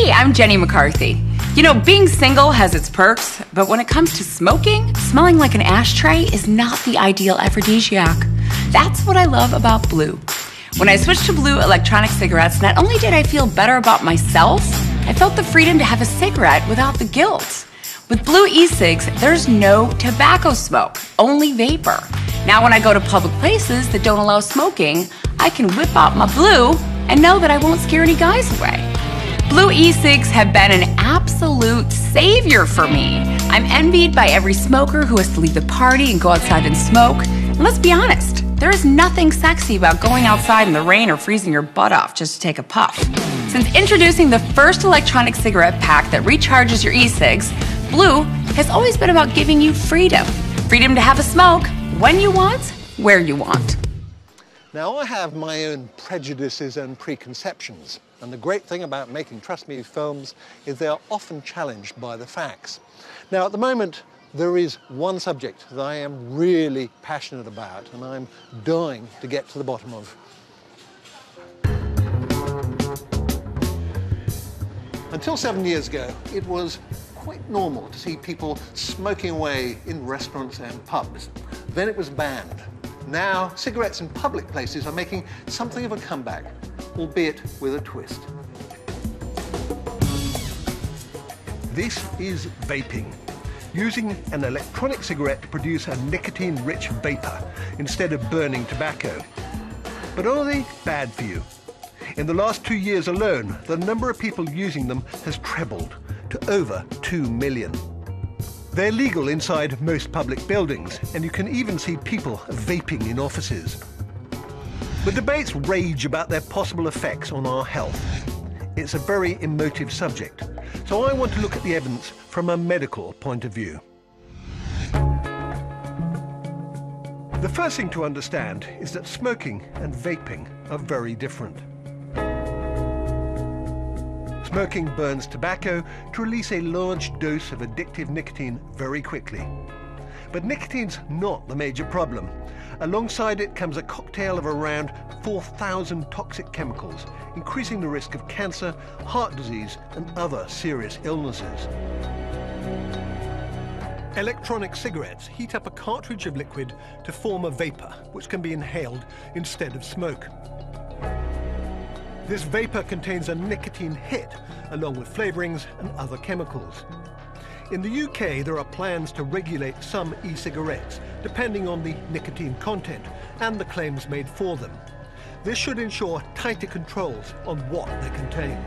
Hey, I'm Jenny McCarthy. You know, being single has its perks, but when it comes to smoking, smelling like an ashtray is not the ideal aphrodisiac. That's what I love about Blu. When I switched to Blu electronic cigarettes, not only did I feel better about myself, I felt the freedom to have a cigarette without the guilt. With Blu e-cigs, there's no tobacco smoke, only vapor. Now when I go to public places that don't allow smoking, I can whip out my Blu and know that I won't scare any guys away. Blu e-cigs have been an absolute savior for me. I'm envied by every smoker who has to leave the party and go outside and smoke. And let's be honest, there is nothing sexy about going outside in the rain or freezing your butt off just to take a puff. Since introducing the first electronic cigarette pack that recharges your e-cigs, Blu has always been about giving you freedom. Freedom to have a smoke when you want, where you want. Now, I have my own prejudices and preconceptions, and the great thing about making Trust Me films is they are often challenged by the facts. Now, at the moment, there is one subject that I am really passionate about, and I'm dying to get to the bottom of. Until 7 years ago, it was quite normal to see people smoking away in restaurants and pubs. Then it was banned. Now, cigarettes in public places are making something of a comeback, albeit with a twist. This is vaping, using an electronic cigarette to produce a nicotine-rich vapor instead of burning tobacco. But are they bad for you? In the last 2 years alone, the number of people using them has trebled to over 2 million. They're legal inside most public buildings, and you can even see people vaping in offices. The debates rage about their possible effects on our health. It's a very emotive subject, so I want to look at the evidence from a medical point of view. The first thing to understand is that smoking and vaping are very different. Smoking burns tobacco to release a large dose of addictive nicotine very quickly. But nicotine's not the major problem. Alongside it comes a cocktail of around 4,000 toxic chemicals, increasing the risk of cancer, heart disease, and other serious illnesses. Electronic cigarettes heat up a cartridge of liquid to form a vapor, which can be inhaled instead of smoke. This vapor contains a nicotine hit, along with flavorings and other chemicals. In the UK, there are plans to regulate some e-cigarettes, depending on the nicotine content and the claims made for them. This should ensure tighter controls on what they contain.